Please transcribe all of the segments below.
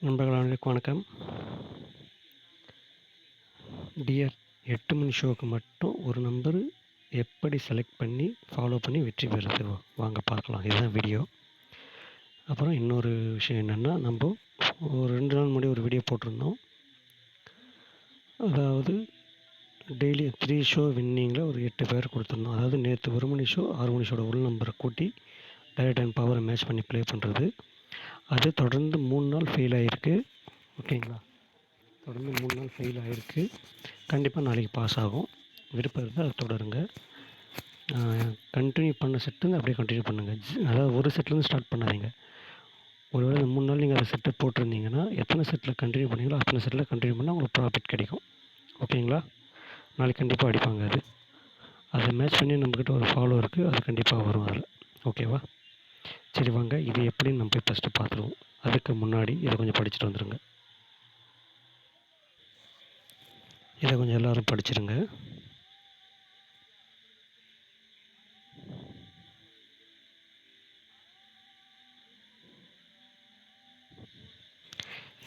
நண்பர்கள் அனைவருக்கும் வணக்கம். டியர் 8 மணி ஷோவுக்கு மட்டும் ஒரு நம்பர் எப்படி செலக்ட் பண்ணி ஃபாலோ பண்ணி வெற்றி பெறுறது வாங்க பார்க்கலாம். இதுதான் வீடியோ. அப்புறம் இன்னொரு விஷயம் என்னென்னா, நம்ம ஒரு 2 நாள் முன்னாடி ஒரு வீடியோ போட்டிருந்தோம். அதாவது டெய்லி 3 ஷோ வின்னிங்கில் ஒரு 8 பேர் கொடுத்துருந்தோம். அதாவது நேற்று 1 மணி ஷோ 6 மணி ஷோட உள் நம்பரை கூட்டி டைரக்ட் அண்ட் பவரை மேட்ச் பண்ணி ப்ளே பண்ணுறது. அது தொடர்ந்து 3 நாள் ஃபெயில் ஆகிருக்கு. ஓகேங்களா? தொடர்ந்து 3 நாள் ஃபெயில் ஆகிருக்கு. கண்டிப்பாக நாளைக்கு பாஸ் ஆகும். விருப்பம் இருந்தால் அதை தொடருங்க. கண்டினியூ பண்ண செட்டு அப்படியே கண்டினியூ பண்ணுங்கள். அதாவது ஒரு செட்லேருந்து ஸ்டார்ட் பண்ணாதீங்க. ஒருவேளை இந்த 3 நாள் நீங்கள் அதை செட்டை போட்டிருந்தீங்கன்னா எத்தனை செட்டில் கண்டினியூ பண்ணீங்களோ அத்தனை செட்டில் கண்டினியூ பண்ணால் உங்களுக்கு ப்ராஃபிட் கிடைக்கும். ஓகேங்களா? நாளைக்கு கண்டிப்பாக அடிப்பாங்க. அதை மேட்ச் பண்ணி நம்மக்கிட்ட ஒரு ஃபாலோ இருக்குது. அது கண்டிப்பாக வரும் அதில். ஓகேவா? சரி வாங்க, இது எப்படின்னு நம்ம போய் ஃபஸ்ட்டு பார்த்துருவோம். அதுக்கு முன்னாடி இதை கொஞ்சம் படிச்சுட்டு வந்துடுங்க. இதை கொஞ்சம் எல்லோரும் படிச்சிருங்க.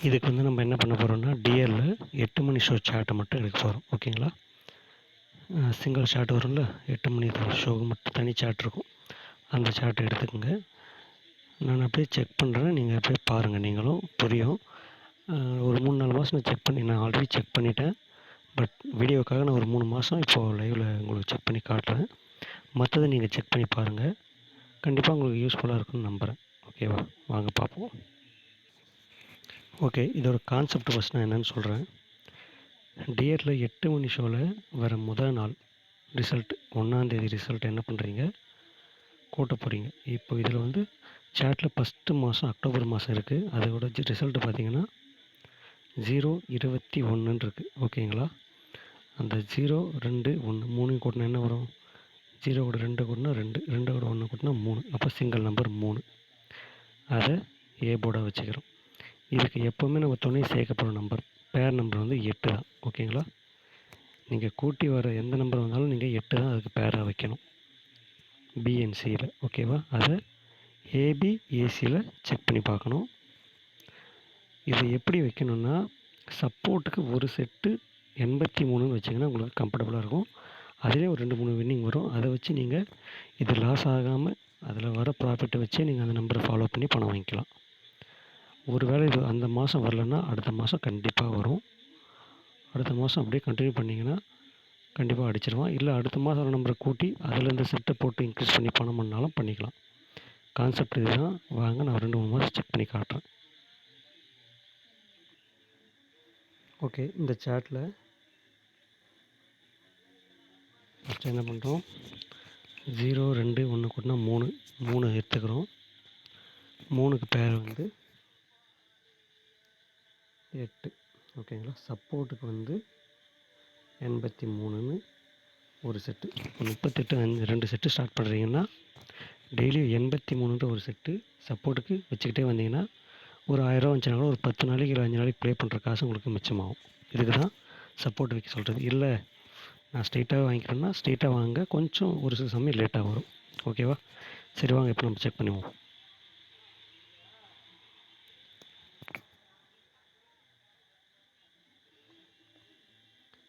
இதுக்கு நம்ம என்ன பண்ண போகிறோம்னா, டிஎல்ல 8 மணி ஷோ சார்ட்டை மட்டும் எடுக்க போகிறோம். ஓகேங்களா? சிங்கிள் சார்ட் வரும்ல, 8 மணி ஷோவுக்கு மட்டும் தனி சார்ட் இருக்கும். அந்த சார்ட்டை எடுத்துக்கோங்க. நான் அப்படியே செக் பண்ணுறேன், நீங்கள் அப்படியே பாருங்கள், நீங்களும் புரியும். ஒரு 3-4 மாதம் நான் செக் பண்ணி நான் ஆல்ரெடி செக் பண்ணிட்டேன். பட் வீடியோக்காக நான் ஒரு 3 மாதம் இப்போது லைவில் உங்களுக்கு செக் பண்ணி காட்டுறேன். மற்றதை நீங்கள் செக் பண்ணி பாருங்கள். கண்டிப்பாக உங்களுக்கு யூஸ்ஃபுல்லாக இருக்குன்னு நம்புகிறேன். ஓகேவா? வாங்க பார்ப்போம். ஓகே, இதோட கான்செப்ட் ஃபஸ்ட் நான் என்னென்னு சொல்கிறேன். டியரில் 8 மணி ஷோவில் வர முதல் நாள் ரிசல்ட் 1ஆந்தேதி ரிசல்ட் என்ன பண்ணுறீங்க, கூட்ட போகிறீங்க. இப்போ இதில் சாட்டில் ஃபஸ்ட்டு மாதம் அக்டோபர் மாதம் இருக்குது. அதோட ரிசல்ட்டு பார்த்தீங்கன்னா 0-21 இருக்குது. ஓகேங்களா? அந்த 0, 2, 1 3 கூட்டினா என்ன வரும்? 0 கூட 2 கூட்டினா 2, 2 கூட 1 கூட்டினா 3. அப்போ சிங்கிள் நம்பர் 3. அதை ஏ போர்டாக வச்சுக்கிறோம். இதுக்கு எப்போவுமே நம்ம துணை சேர்க்கப்படுற நம்பர் பேர் நம்பர் 8 தான். ஓகேங்களா? நீங்கள் கூட்டி வர எந்த நம்பர் வந்தாலும் நீங்கள் 8 தான் அதுக்கு பேராக வைக்கணும், பிஎன்சியில். ஓகேவா? அதை ஏபிஏசியில் செக் பண்ணி பார்க்கணும். இது எப்படி வைக்கணும்னா, சப்போர்ட்டுக்கு ஒரு செட்டு 83ன்னு வச்சிங்கன்னா உங்களுக்கு கம்ஃபர்டபுளாக இருக்கும். அதிலே ஒரு 2-3 வின்னிங் வரும். அதை வச்சு நீங்கள் இது லாஸ் ஆகாமல் அதில் வர ப்ராஃபிட்டை வச்சே நீங்கள் அந்த நம்பரை ஃபாலோ பண்ணி பணம் வாங்கிக்கலாம். ஒரு வேளை இது அந்த மாதம் வரலன்னா அடுத்த மாதம் கண்டிப்பாக வரும். அடுத்த மாதம் அப்படியே கண்டினியூ பண்ணிங்கன்னா கண்டிப்பாக அடிச்சிடுவான். இல்லை அடுத்த மாதம் ஒரு நம்பரை கூட்டி அதில் இந்த செட்டை போட்டு இன்க்ரீஸ் பண்ணி பணம் பண்ணாலும் பண்ணிக்கலாம். கான்செப்ட் இதுதான். வாங்க, நான் 2-3 மாதம் செக் பண்ணி காட்டுறேன். ஓகே, இந்த சாட்டில் ஃபஸ்ட்டு என்ன பண்ணுறோம், 0, 2, 1 கூட்டினா 3 எடுத்துக்கிறோம். 3க்கு பேர் 8. ஓகேங்களா? சப்போர்ட்டுக்கு 83ன்னு ஒரு செட்டு. இப்போ 38 2 செட்டு ஸ்டார்ட் பண்ணுறீங்கன்னா டெய்லியும் 83ன்ற ஒரு செட்டு சப்போர்ட்டுக்கு வச்சுக்கிட்டே வந்தீங்கன்னா ஒரு 1000 வந்துச்சுன்னா கூட ஒரு 10 நாளைக்கு இல்லை 5 நாளைக்கு ப்ளே பண்ணுற காசு உங்களுக்கு மிச்சமாகும். இதுக்கு தான் சப்போர்ட் வைக்க சொல்கிறது. இல்லை நான் ஸ்ட்ரெயிட்டாக வாங்கிக்கிறேன்னா ஸ்ட்ரெயிட்டாக வாங்க, கொஞ்சம் ஒரு சில சமயம் லேட்டாக வரும். ஓகேவா? சரி வாங்க, இப்போ நம்ம செக் பண்ணுவோம்.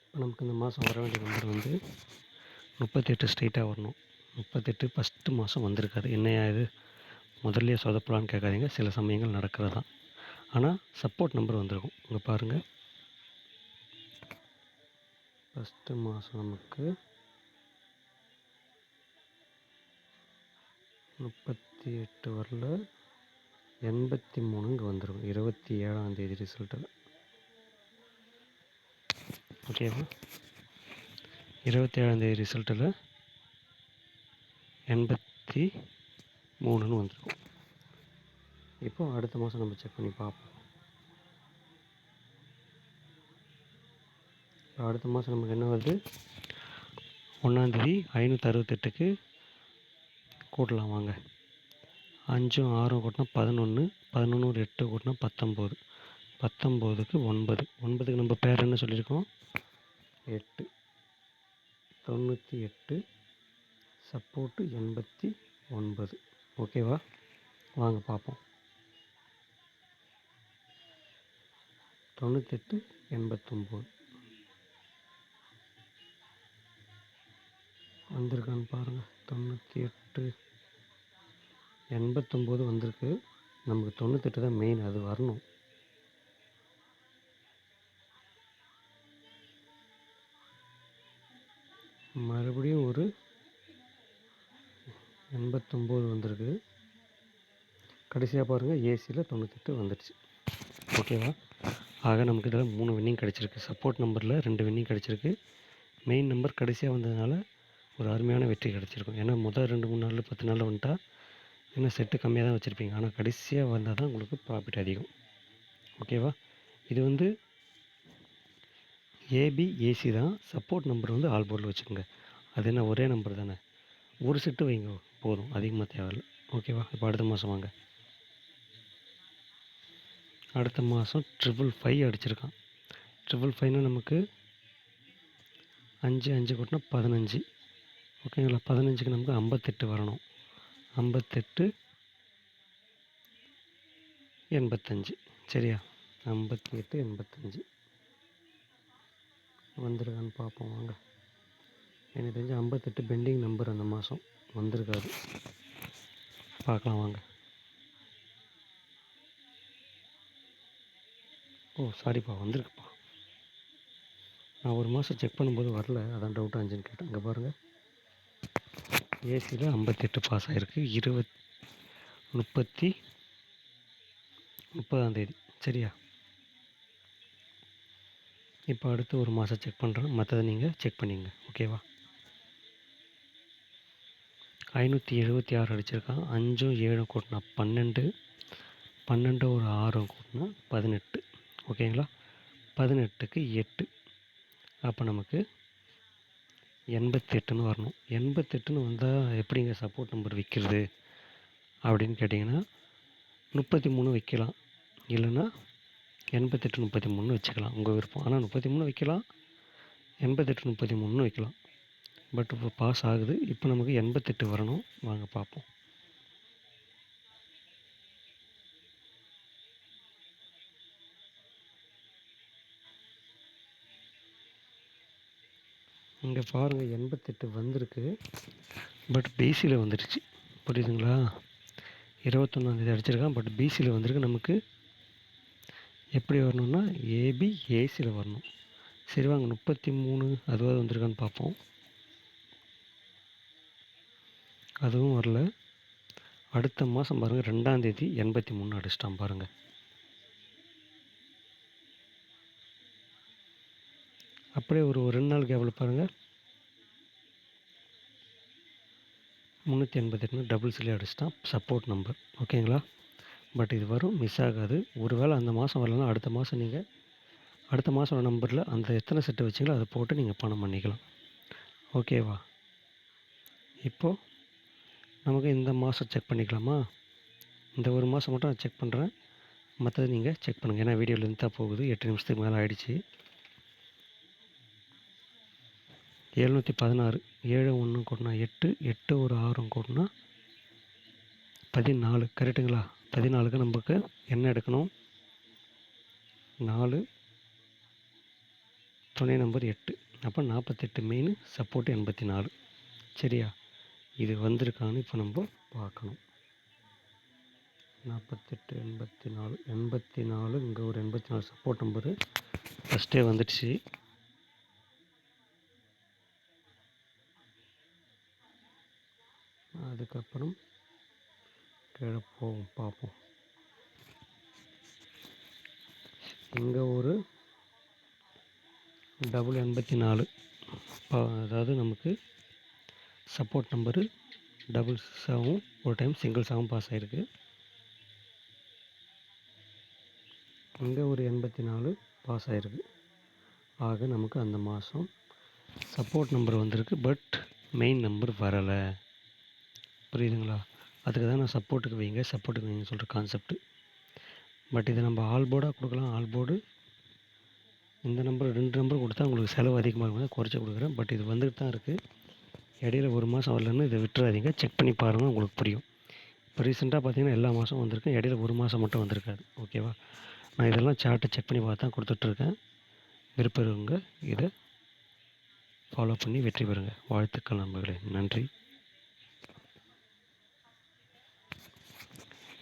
இப்போ நமக்கு இந்த மாதம் வர வேண்டிய நம்பர் 38 ஸ்ட்ரெயிட்டாக வரணும். 38 ஃபஸ்ட்டு மாதம் வந்திருக்காது. என்னையா இது முதல்லையே சொதப்பலான்னு கேட்காதீங்க, சில சமயங்கள் நடக்கிறது தான். ஆனால் சப்போர்ட் நம்பர் வந்திருக்கும். இங்கே பாருங்கள், ஃபஸ்ட்டு மாதம் நமக்கு 38 வரல, 83 இங்கே வந்துருக்கும் 27ஆந்தேதி ரிசல்ட்டில். ஓகேவா? 27ஆந்தேதி ரிசல்ட்டில் 83ன்னு வந்துருக்கும். இப்போ அடுத்த மாதம் நம்ம செக் பண்ணி பார்ப்போம். அடுத்த மாதம் நமக்கு என்ன வருது, 1ஆந்தேதி 568க்கு கூட்டலாம் வாங்க. 5ம் 6ம் கூட்டினா 11, 11 ஒரு 8 கூட்டினா 19, 19க்கு 9, 9க்கு நம்ம பேர் என்ன சொல்லியிருக்கோம், 8, 98, சப்போர்ட்டு 89. ஓகேவா? வாங்க பார்ப்போம். 98 89 வந்திருக்கான்னு பாருங்கள். 98 89 வந்திருக்கு. நமக்கு 98 தான் மெயின், அது வரணும். மறுபடியும் ஒரு 89 வந்திருக்கு. கடைசியாக பாருங்கள், ஏசியில் 98 வந்துடுச்சு. ஓகேவா? ஆக நமக்கு இதில் 3 வின்னிங் கிடச்சிருக்கு. சப்போர்ட் நம்பரில் 2 வின்னிங் கிடச்சிருக்கு. மெயின் நம்பர் கடைசியாக வந்ததுனால ஒரு அருமையான வெற்றி கிடச்சிருக்கும். ஏன்னா முதல் 2-3 நாளில் 10 நாளில் வந்துட்டா இன்னும் செட்டு கம்மியாக தான் வச்சுருப்பீங்க. ஆனால் கடைசியாக வந்தால் தான் உங்களுக்கு ப்ராஃபிட் அதிகம். ஓகேவா? இது வந்து ஏபி ஏசி தான். சப்போர்ட் நம்பர் வந்து ஆல் போர்டில் வச்சுக்கோங்க. அது என்ன ஒரே நம்பர் தானே, ஒரு செட்டு வைங்க போதும், அதிகமாக தேவையில்லை. ஓகேவா? இப்போ அடுத்த மாதம் வாங்க. அடுத்த மாதம் 555 அடிச்சிருக்கான். 555னா நமக்கு 5 5 கூட்டினா 15. ஓகேங்களா? 15க்கு நமக்கு 58 வரணும். 58 85. சரியா? 58 85 வந்திருக்கான்னு பார்ப்போம் வாங்க. எனக்கு தெரிஞ்சு 58 பெண்டிங் நம்பர் அந்த மாதம் வந்திருக்காது. பார்க்கலாம் வாங்க. ஓ சாரிப்பா, வந்திருக்குப்பா. நான் ஒரு மாதம் செக் பண்ணும்போது வரல, அதான் டவுட்டாக இருந்துச்சுன்னு கேட்டேன். இங்கே பாருங்கள், ஏசியில் 58 பாஸ் ஆகிருக்கு. 30/30 சரியா? இப்போ அடுத்து ஒரு மாதம் செக் பண்ணுறேன், மற்றதை நீங்கள் செக் பண்ணிங்க. ஓகேவா? 576 அடிச்சிருக்கான். 5 7 கூட்டினா 12, 12 ஒரு 6 கூட்டினா 18. ஓகேங்களா? 18க்கு 8, அப்போ நமக்கு 88ன்னு வரணும். 88ன்னு வந்தால் எப்படிங்க சப்போர்ட் நம்பர் விற்கிறது அப்படின்னு கேட்டிங்கன்னா, 33 வைக்கலாம், இல்லைன்னா 88 33 வச்சுக்கலாம், உங்கள் விருப்பம். ஆனால் 33 வைக்கலாம், 88 33 வைக்கலாம். பட் இப்போ பாஸ் ஆகுது. இப்போ நமக்கு 88 வரணும். வாங்க பார்ப்போம். இங்கே பாருங்கள், 88 வந்திருக்கு. பட் பிசியில் வந்துடுச்சு. புரியுதுங்களா? 21 அடிச்சிருக்கான். பட் பிசியில் வந்திருக்கு. நமக்கு எப்படி வரணும்னா ஏபி ஏசியில் வரணும். சரி வாங்க, 33 அதுவாக வந்திருக்கான்னு பார்ப்போம். அதுவும் வரல. அடுத்த மாதம் பாருங்கள், 2ஆம் தேதி 83 அடிச்சிட்டான் பாருங்கள். அப்படியே ஒரு 2 நாள் கேப்பில் பாருங்கள், 388 டபுள் சிலே அடிச்சிட்டான். Support number. ஓகேங்களா? பட் இது வரும், மிஸ் ஆகாது. ஒருவேளை அந்த மாதம் வரலன்னா அடுத்த மாதம் நீங்கள் அடுத்த மாதம் நம்பரில் அந்த எத்தனை செட்டு வச்சிங்களோ அதை போட்டு நீங்கள் பணம் பண்ணிக்கலாம். ஓகேவா? இப்போது நமக்கு இந்த மாதம் செக் பண்ணிக்கலாமா? இந்த ஒரு மாதம் மட்டும் நான் செக் பண்ணுறேன், மற்றது நீங்கள் செக் பண்ணுங்கள். ஏன்னா வீடியோ லென்த்தாக போகுது, 8 நிமிஷத்துக்கு மேலே ஆகிடுச்சு. 716, 7 1 கூட்டினா 8, 8 ஒரு 6 கூட்டினா 14. கரெக்டுங்களா? 14க்கு நமக்கு என்ன எடுக்கணும்? 4 துணை நம்பர் 8, அப்போ 48 மெயின், சப்போர்ட் 84. சரியா? இது வந்திருக்கான்னு இப்போ நம்ம பார்க்கணும். 48 84 84, இங்கே ஒரு 84 சப்போர்ட் நம்பரு ஃபஸ்ட்டே வந்துடுச்சு. அதுக்கப்புறம் கீழே போவோம், பார்ப்போம். இங்கே ஒரு டபுள் 84, அதாவது நமக்கு சப்போர்ட் நம்பரு டபுள்ஸாகவும் ஒரு டைம் சிங்கிள்ஸாகவும் பாஸ் ஆகிருக்கு. இங்கே ஒரு 84 பாஸ் ஆகிருக்கு. ஆக நமக்கு அந்த மாதம் சப்போர்ட் நம்பர் வந்திருக்கு. பட் மெயின் நம்பர் வரலை. புரியுதுங்களா? அதுக்கு தான் நான் சப்போர்ட்டுக்கு வைங்கன்னு சொல்கிற கான்செப்ட்டு. பட் இதை நம்ம ஆல் போர்டாக கொடுக்கலாம். ஆல் போர்டு இந்த நம்பர் 2 நம்பர் கொடுத்தா உங்களுக்கு செலவு அதிகமாக தான் குறைச்சி கொடுக்குறேன். பட் இது வந்துட்டு தான் இருக்குது. இடையில ஒரு மாதம் வரலன்னு இதை விட்டுறாதீங்க. செக் பண்ணி பாருங்கள், உங்களுக்கு புரியும். இப்போ ரீசெண்டாக பார்த்தீங்கன்னா எல்லா மாதமும் வந்திருக்கு. இடையில ஒரு மாதம் மட்டும் வந்திருக்காது. ஓகேவா? நான் இதெல்லாம் சார்ட்டை செக் பண்ணி பார்த்து தான் கொடுத்துட்ருக்கேன். விருப்பம் இருக்கவங்க இதை ஃபாலோ பண்ணி வெற்றி பெறுங்க. வாழ்த்துக்கள் நண்பர்களே. நன்றி.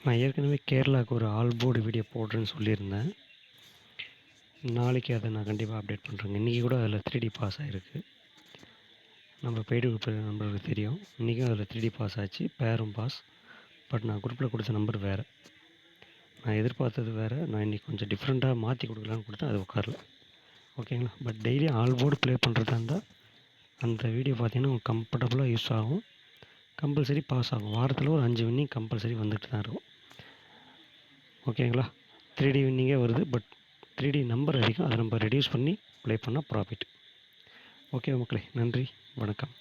நான் ஏற்கனவே கேரளாவுக்கு ஒரு ஆல் போர்டு வீடியோ போடுறேன்னு சொல்லியிருந்தேன். நாளைக்கு அதை நான் கண்டிப்பாக அப்டேட் பண்ணுறேங்க. இன்றைக்கி கூட அதில் 3D பாஸ் ஆகிருக்கு. நம்ம பெய்டு குரூப் நம்பருக்கு தெரியும். இன்றைக்கும் அதில் 3D பாஸ் ஆச்சு, பேரும் பாஸ். பட் நான் குரூப்பில் கொடுத்த நம்பர் வேறு. நான் எதிர்பார்த்தது வேறு. நான் இன்றைக்கி கொஞ்சம் டிஃப்ரெண்ட்டாக மாற்றி கொடுக்கலான்னு கொடுத்தேன், அது உட்காரல. ஓகேங்களா? But daily all board play பண்ணுறதா இருந்தால் அந்த வீடியோ பார்த்தீங்கன்னா உங்களுக்கு கம்ஃபர்டபுளாக யூஸ் ஆகும். கம்பல்சரி பாஸ் ஆகும். வாரத்தில் ஒரு 5 வின்னிங் கம்பல்சரி வந்துட்டு தான் இருக்கும். ஓகேங்களா? 3D வின்னிங்கே வருது. பட் 3D நம்பர் அதிகம். அதை நம்ம ரெடியூஸ் பண்ணி ப்ளே பண்ணால் ப்ராஃபிட். ஓகே மக்களே, நன்றி, வணக்கம்.